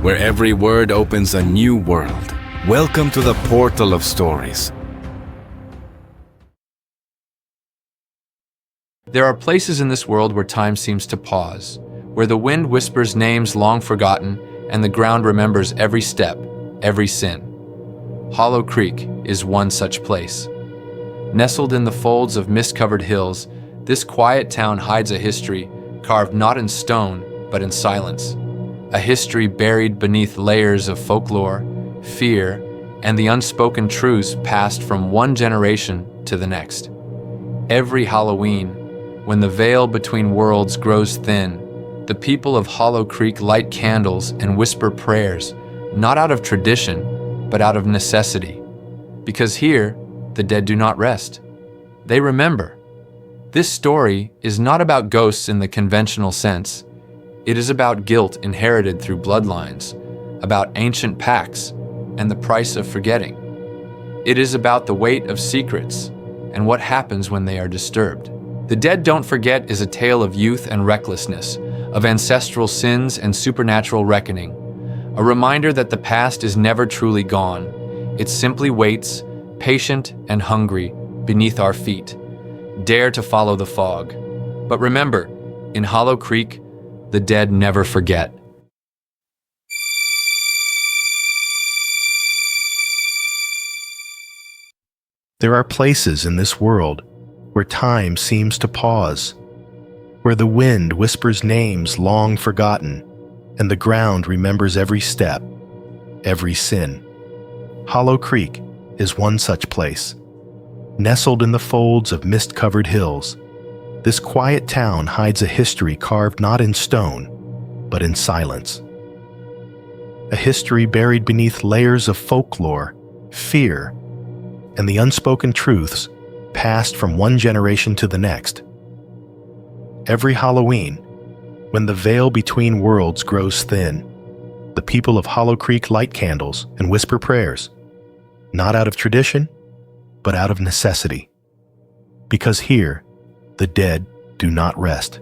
where every word opens a new world. Welcome to the portal of stories. There are places in this world where time seems to pause, where the wind whispers names long forgotten and the ground remembers every step, every sin. Hollow Creek is one such place. Nestled in the folds of mist-covered hills, this quiet town hides a history carved not in stone, but in silence. A history buried beneath layers of folklore, fear, and the unspoken truths passed from one generation to the next. Every Halloween, when the veil between worlds grows thin, the people of Hollow Creek light candles and whisper prayers, not out of tradition, but out of necessity. Because here, the dead do not rest. They remember. This story is not about ghosts in the conventional sense. It is about guilt inherited through bloodlines, about ancient pacts, and the price of forgetting. It is about the weight of secrets and what happens when they are disturbed. The Dead Don't Forget is a tale of youth and recklessness, of ancestral sins and supernatural reckoning. A reminder that the past is never truly gone. It simply waits, patient and hungry, beneath our feet. Dare to follow the fog. But remember, in Hollow Creek, the dead never forget. There are places in this world where time seems to pause, where the wind whispers names long forgotten, and the ground remembers every step, every sin. Hollow Creek is one such place. Nestled in the folds of mist-covered hills, this quiet town hides a history carved not in stone, but in silence. A history buried beneath layers of folklore, fear, and the unspoken truths passed from one generation to the next. Every Halloween, when the veil between worlds grows thin, the people of Hollow Creek light candles and whisper prayers, not out of tradition, but out of necessity. Because here, the dead do not rest.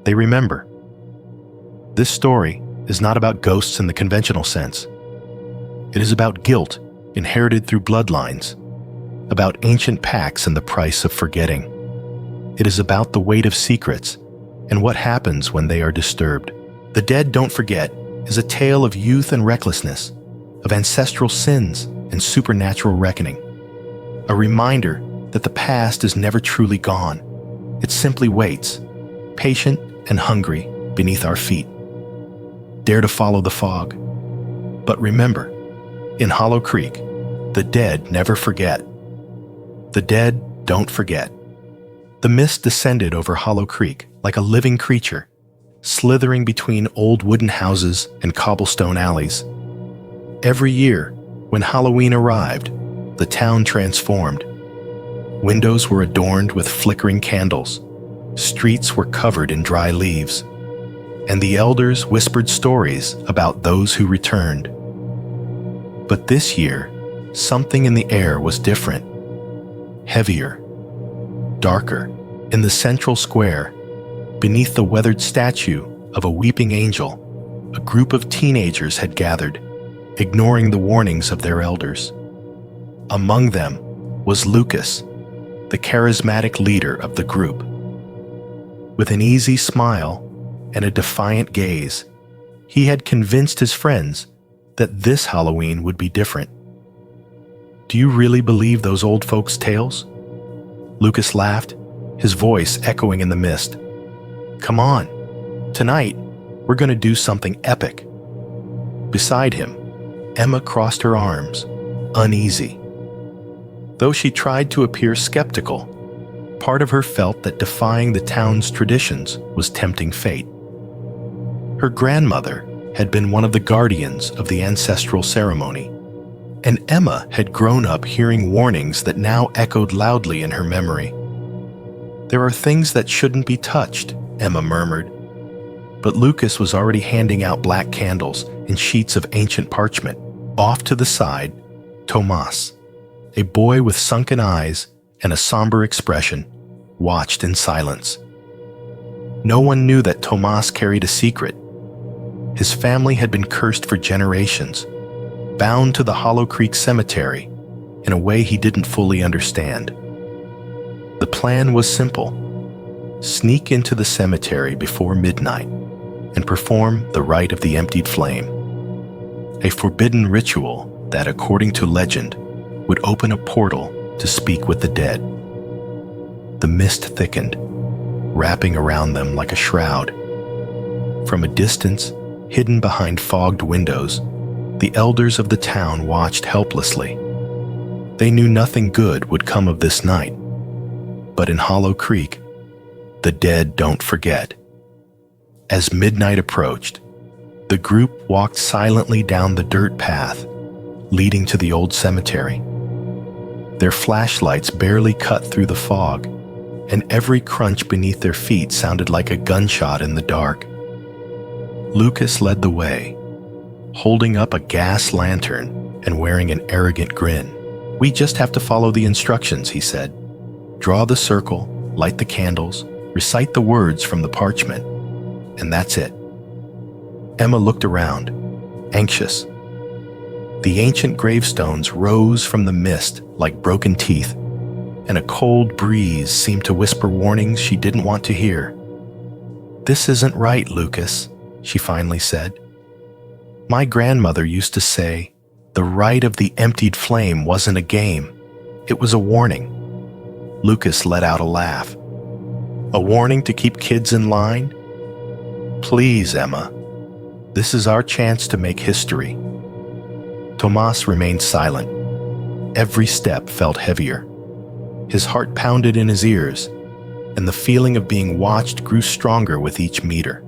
They remember. This story is not about ghosts in the conventional sense. It is about guilt inherited through bloodlines, about ancient pacts and the price of forgetting. It is about the weight of secrets and what happens when they are disturbed. The Dead Don't Forget is a tale of youth and recklessness, of ancestral sins and supernatural reckoning. A reminder that the past is never truly gone. It simply waits, patient and hungry, beneath our feet. Dare to follow the fog. But remember, in Hollow Creek, the dead never forget. The dead don't forget. The mist descended over Hollow Creek like a living creature, slithering between old wooden houses and cobblestone alleys. Every year, when Halloween arrived, the town transformed. Windows were adorned with flickering candles, streets were covered in dry leaves, and the elders whispered stories about those who returned. But this year, something in the air was different. Heavier, darker. In the central square, beneath the weathered statue of a weeping angel, a group of teenagers had gathered, ignoring the warnings of their elders. Among them was Lucas, the charismatic leader of the group. With an easy smile and a defiant gaze, he had convinced his friends that this Halloween would be different. "Do you really believe those old folks' tales?" Lucas laughed, his voice echoing in the mist. "Come on, tonight we're going to do something epic." Beside him, Emma crossed her arms, uneasy. Though she tried to appear skeptical, part of her felt that defying the town's traditions was tempting fate. Her grandmother had been one of the guardians of the ancestral ceremony, and Emma had grown up hearing warnings that now echoed loudly in her memory. "There are things that shouldn't be touched," Emma murmured. But Lucas was already handing out black candles and sheets of ancient parchment. Off to the side, Tomas, a boy with sunken eyes and a somber expression, watched in silence. No one knew that Tomas carried a secret. His family had been cursed for generations, bound to the Hollow Creek Cemetery in a way he didn't fully understand. The plan was simple: sneak into the cemetery before midnight and perform the rite of the emptied flame, a forbidden ritual that, according to legend, would open a portal to speak with the dead. The mist thickened, wrapping around them like a shroud. From a distance, hidden behind fogged windows, the elders of the town watched helplessly. They knew nothing good would come of this night. But in Hollow Creek, the dead don't forget. As midnight approached, the group walked silently down the dirt path leading to the old cemetery. Their flashlights barely cut through the fog, and every crunch beneath their feet sounded like a gunshot in the dark. Lucas led the way, holding up a gas lantern and wearing an arrogant grin. "We just have to follow the instructions," he said. "Draw the circle, light the candles, recite the words from the parchment, and that's it." Emma looked around, anxious. The ancient gravestones rose from the mist like broken teeth, and a cold breeze seemed to whisper warnings she didn't want to hear. "This isn't right, Lucas," she finally said. "My grandmother used to say, the rite of the emptied flame wasn't a game, it was a warning." Lucas let out a laugh. "A warning to keep kids in line? Please, Emma. This is our chance to make history." Tomas remained silent. Every step felt heavier. His heart pounded in his ears, and the feeling of being watched grew stronger with each meter.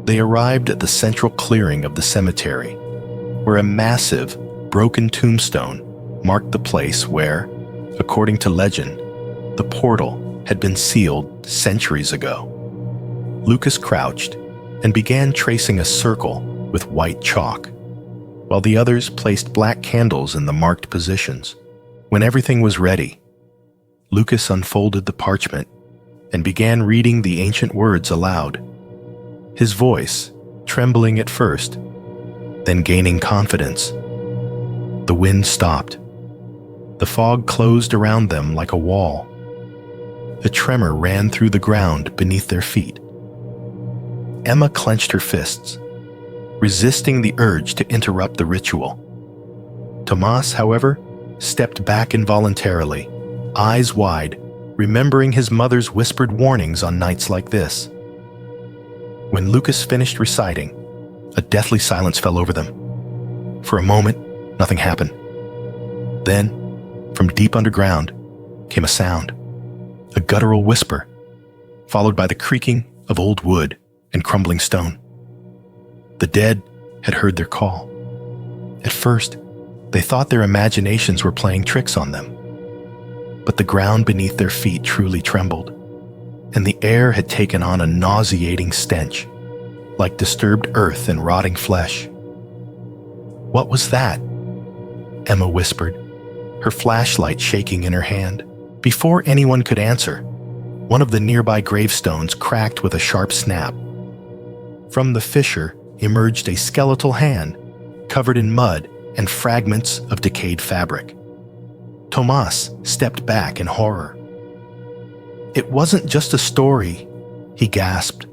They arrived at the central clearing of the cemetery, where a massive, broken tombstone marked the place where, according to legend, the portal had been sealed centuries ago. Lucas crouched and began tracing a circle with white chalk, while the others placed black candles in the marked positions. When everything was ready, Lucas unfolded the parchment and began reading the ancient words aloud. His voice, trembling at first, then gaining confidence. The wind stopped. The fog closed around them like a wall. A tremor ran through the ground beneath their feet. Emma clenched her fists, resisting the urge to interrupt the ritual. Tomas, however, stepped back involuntarily, eyes wide, remembering his mother's whispered warnings on nights like this. When Lucas finished reciting, a deathly silence fell over them. For a moment, nothing happened. Then, from deep underground, came a sound, a guttural whisper, followed by the creaking of old wood and crumbling stone. The dead had heard their call. At first, they thought their imaginations were playing tricks on them. But the ground beneath their feet truly trembled, and the air had taken on a nauseating stench, like disturbed earth and rotting flesh. "What was that?" Emma whispered, her flashlight shaking in her hand. Before anyone could answer, one of the nearby gravestones cracked with a sharp snap. From the fissure emerged a skeletal hand, covered in mud and fragments of decayed fabric. Tomas stepped back in horror. "It wasn't just a story," he gasped.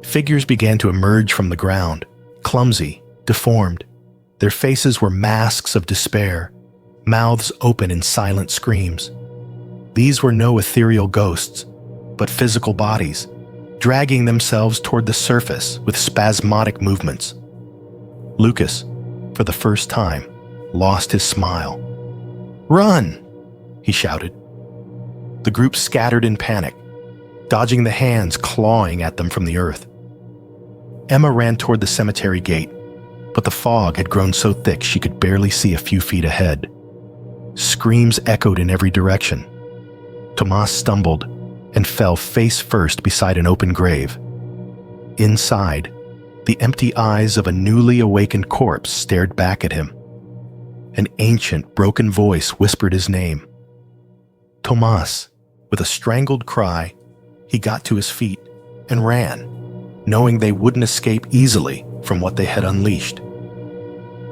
Figures began to emerge from the ground, clumsy, deformed. Their faces were masks of despair, mouths open in silent screams. These were no ethereal ghosts, but physical bodies, dragging themselves toward the surface with spasmodic movements. Lucas, for the first time, lost his smile. "Run!" he shouted. The group scattered in panic, dodging the hands clawing at them from the earth. Emma ran toward the cemetery gate, but the fog had grown so thick she could barely see a few feet ahead. Screams echoed in every direction. Tomas stumbled and fell face first beside an open grave. Inside, the empty eyes of a newly awakened corpse stared back at him. An ancient, broken voice whispered his name. Tomas, with a strangled cry, he got to his feet and ran, knowing they wouldn't escape easily from what they had unleashed.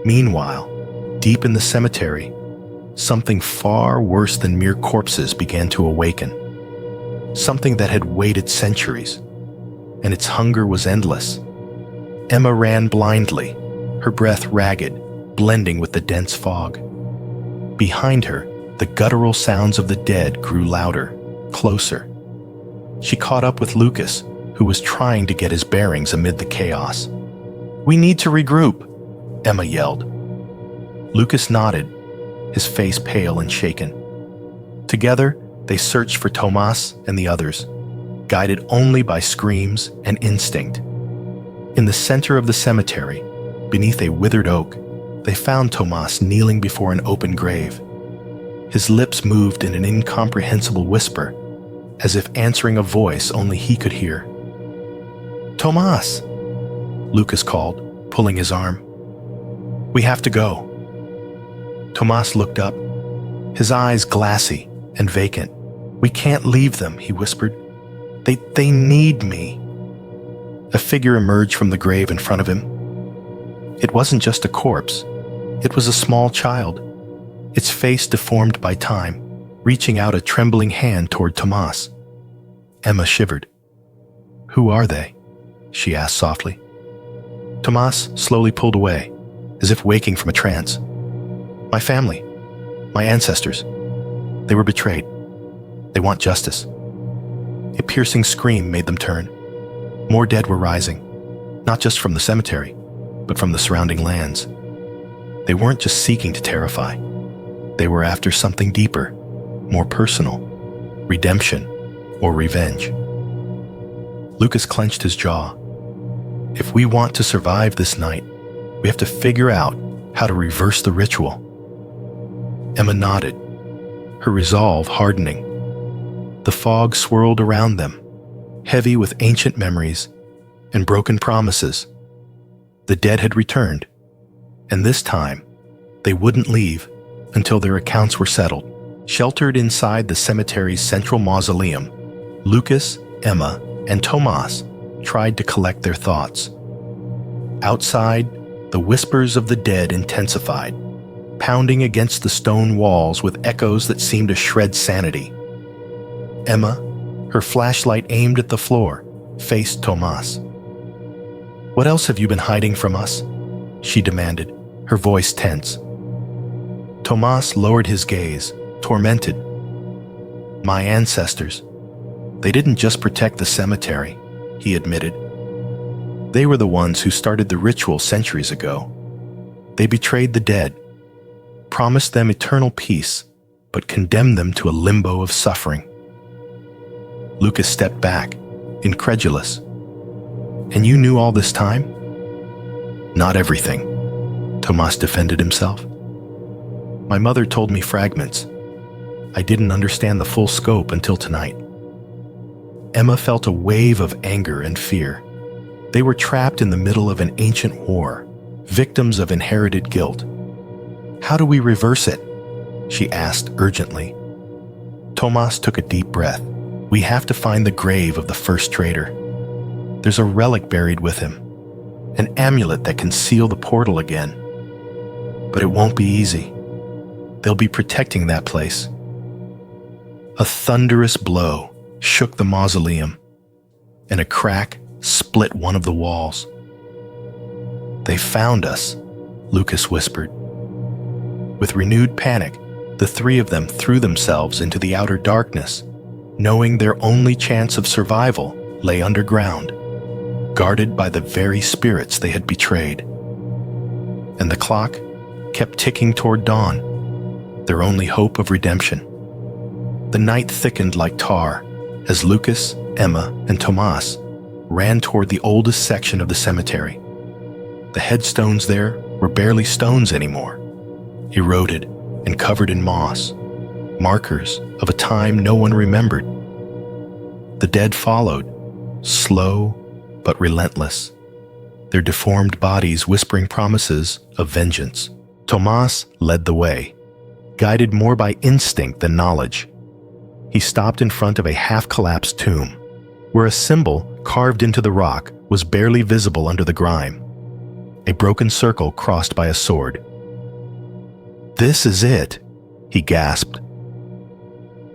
Meanwhile, deep in the cemetery, something far worse than mere corpses began to awaken. Something that had waited centuries, and its hunger was endless. Emma ran blindly, her breath ragged, blending with the dense fog. Behind her, the guttural sounds of the dead grew louder, closer. She caught up with Lucas, who was trying to get his bearings amid the chaos. "We need to regroup," Emma yelled. Lucas nodded, his face pale and shaken. Together, they searched for Tomas and the others, guided only by screams and instinct. In the center of the cemetery, beneath a withered oak, they found Tomas kneeling before an open grave. His lips moved in an incomprehensible whisper, as if answering a voice only he could hear. "Tomas!" Lucas called, pulling his arm. "We have to go." Tomas looked up, his eyes glassy and vacant. "We can't leave them," he whispered. They need me." A figure emerged from the grave in front of him. It wasn't just a corpse. It was a small child, its face deformed by time, reaching out a trembling hand toward Tomas. Emma shivered. "Who are they?" she asked softly. Tomas slowly pulled away, as if waking from a trance. "My family. My ancestors. They were betrayed. They want justice." A piercing scream made them turn. More dead were rising, not just from the cemetery, but from the surrounding lands. They weren't just seeking to terrify. They were after something deeper, more personal, redemption or revenge. Lucas clenched his jaw. If we want to survive this night, we have to figure out how to reverse the ritual. Emma nodded, her resolve hardening. The fog swirled around them, heavy with ancient memories and broken promises. The dead had returned, and this time, they wouldn't leave until their accounts were settled. Sheltered inside the cemetery's central mausoleum, Lucas, Emma, and Tomas tried to collect their thoughts. Outside, the whispers of the dead intensified, pounding against the stone walls with echoes that seemed to shred sanity. Emma, her flashlight aimed at the floor, faced Tomas. "What else have you been hiding from us?" she demanded, her voice tense. Tomas lowered his gaze, tormented. "My ancestors. They didn't just protect the cemetery," he admitted. "They were the ones who started the ritual centuries ago. They betrayed the dead, promised them eternal peace, but condemned them to a limbo of suffering." Lucas stepped back, incredulous. "And you knew all this time?" "Not everything," Tomas defended himself. "My mother told me fragments. I didn't understand the full scope until tonight." Emma felt a wave of anger and fear. They were trapped in the middle of an ancient war, victims of inherited guilt. "How do we reverse it?" she asked urgently. Tomas took a deep breath. "We have to find the grave of the first traitor. There's a relic buried with him, an amulet that can seal the portal again. But it won't be easy. They'll be protecting that place." A thunderous blow shook the mausoleum, and a crack split one of the walls. "They found us," Lucas whispered. With renewed panic, the three of them threw themselves into the outer darkness, knowing their only chance of survival lay underground, guarded by the very spirits they had betrayed. And the clock kept ticking toward dawn, their only hope of redemption. The night thickened like tar as Lucas, Emma, and Tomas ran toward the oldest section of the cemetery. The headstones there were barely stones anymore, eroded and covered in moss, markers of a time no one remembered. The dead followed, slow but relentless, their deformed bodies whispering promises of vengeance. Tomas led the way, guided more by instinct than knowledge. He stopped in front of a half-collapsed tomb, where a symbol carved into the rock was barely visible under the grime. a broken circle crossed by a sword. "This is it," he gasped.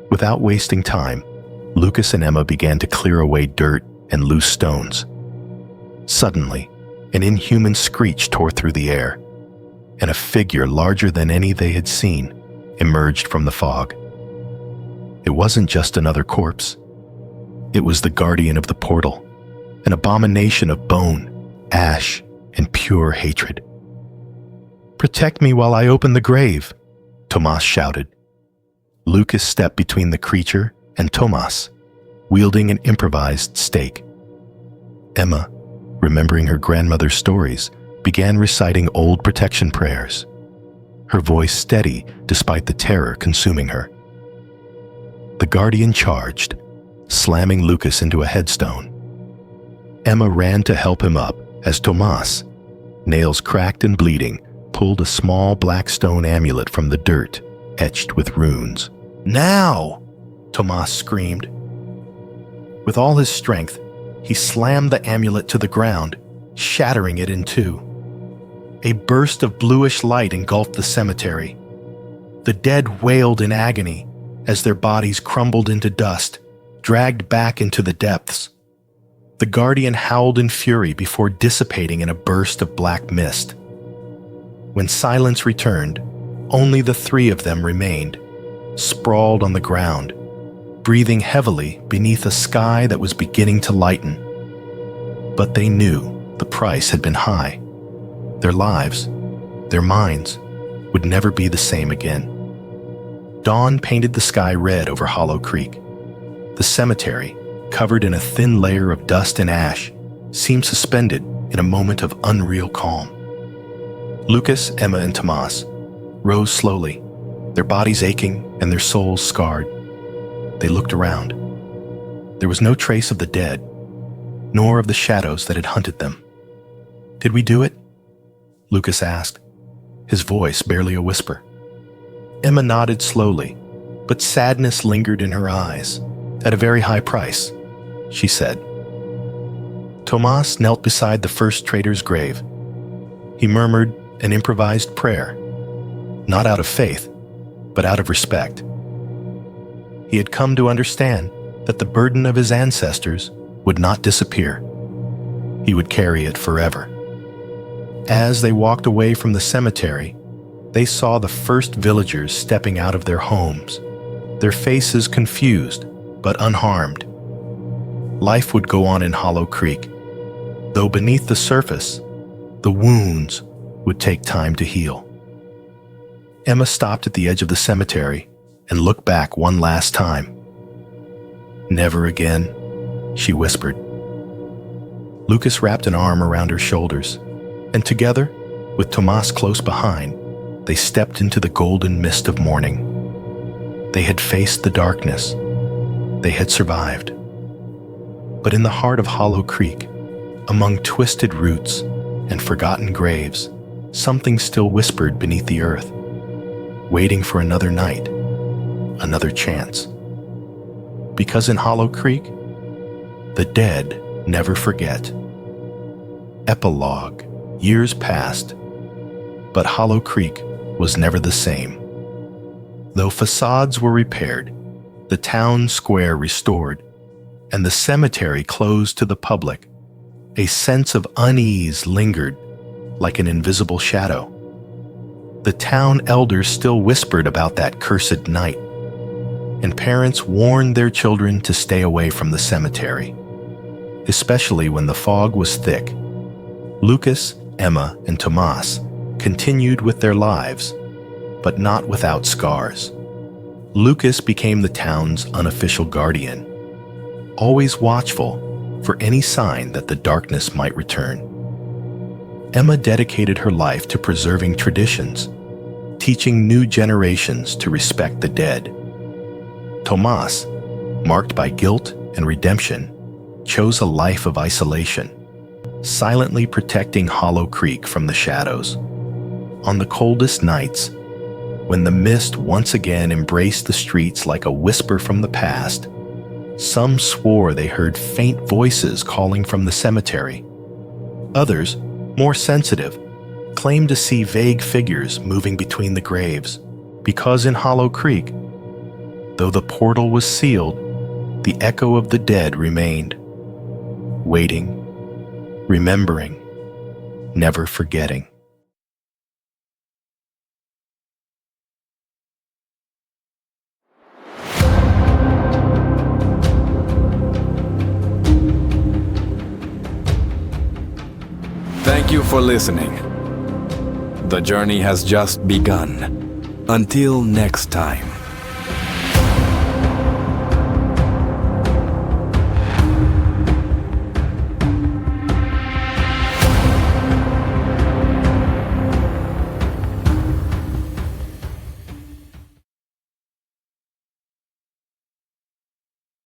Without wasting time, Lucas and Emma began to clear away dirt and loose stones. Suddenly, an inhuman screech tore through the air, and a figure larger than any they had seen emerged from the fog. It wasn't just another corpse. It was the guardian of the portal, an abomination of bone, ash, and pure hatred. "Protect me while I open the grave," Tomas shouted. Lucas stepped between the creature and Tomas, wielding an improvised stake. Emma, remembering her grandmother's stories, began reciting old protection prayers, her voice steady despite the terror consuming her. The guardian charged, slamming Lucas into a headstone. Emma ran to help him up as Tomas, nails cracked and bleeding, pulled a small black stone amulet from the dirt, etched with runes. "Now!" Tomas screamed. With all his strength, he slammed the amulet to the ground, shattering it in two. A burst of bluish light engulfed the cemetery. The dead wailed in agony as their bodies crumbled into dust, dragged back into the depths. The guardian howled in fury before dissipating in a burst of black mist. When silence returned, only the three of them remained, sprawled on the ground, breathing heavily beneath a sky that was beginning to lighten. But they knew the price had been high. Their lives, their minds, would never be the same again. Dawn painted the sky red over Hollow Creek. The cemetery, covered in a thin layer of dust and ash, seemed suspended in a moment of unreal calm. Lucas, Emma, and Tomas rose slowly, their bodies aching and their souls scarred. They looked around. There was no trace of the dead, nor of the shadows that had hunted them. "Did we do it?" Lucas asked, his voice barely a whisper. Emma nodded slowly, but sadness lingered in her eyes. "At a very high price," she said. Tomas knelt beside the first trader's grave. He murmured an improvised prayer, not out of faith, but out of respect. He had come to understand that the burden of his ancestors would not disappear. He would carry it forever. As they walked away from the cemetery, they saw the first villagers stepping out of their homes, their faces confused but unharmed. Life would go on in Hollow Creek, though beneath the surface, the wounds would take time to heal. Emma stopped at the edge of the cemetery and looked back one last time. "Never again," she whispered. Lucas wrapped an arm around her shoulders, and together, with Tomas close behind, they stepped into the golden mist of morning. They had faced the darkness. They had survived. But in the heart of Hollow Creek, among twisted roots and forgotten graves, something still whispered beneath the earth, waiting for another night, another chance. Because in Hollow Creek, the dead never forget. Epilogue. Years passed, but Hollow Creek was never the same. Though facades were repaired, the town square restored, and the cemetery closed to the public, a sense of unease lingered like an invisible shadow. The town elders still whispered about that cursed night, and parents warned their children to stay away from the cemetery, especially when the fog was thick. Lucas, Emma, and Tomas continued with their lives, but not without scars. Lucas became the town's unofficial guardian, always watchful for any sign that the darkness might return. Emma dedicated her life to preserving traditions, teaching new generations to respect the dead. Tomas, marked by guilt and redemption, chose a life of isolation, silently protecting Hollow Creek from the shadows. On the coldest nights, when the mist once again embraced the streets like a whisper from the past, some swore they heard faint voices calling from the cemetery. Others, more sensitive, claim to see vague figures moving between the graves, because in Hollow Creek, though the portal was sealed, the echo of the dead remained, waiting, remembering, never forgetting. Thank you for listening. The journey has just begun. Until next time.